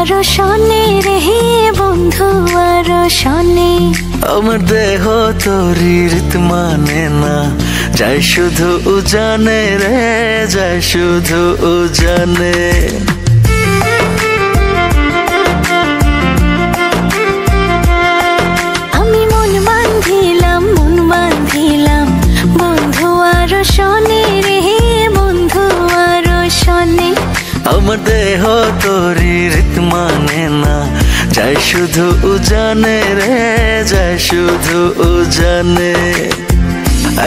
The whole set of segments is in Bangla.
আরো শনে রে বন্ধু আরো শনে। আমার দেহ তোরি রীত মানে না, যাই শুধু উজানে রে, যাই শুধু উজানে। আমি মন বাঁধিলাম বন্ধু আরো শনে রে বন্ধু আরো শনে। আমার দেহ তোরি রীত মানে না, যাই শুধু উজানে রে, যাই শুধু উজানে।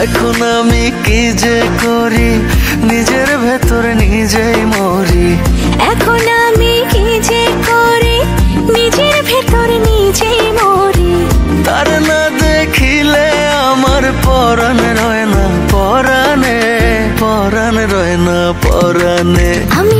এখন আমি কি যে করি, নিজের ভেতর নিজেই মরি। এখন আমি কি যে করি, নিজের ভেতর নিজেই মরি। তার না দেখিলে আমার পরাণ রয় না পরাণে, পরাণ রয় না পরাণে। আমি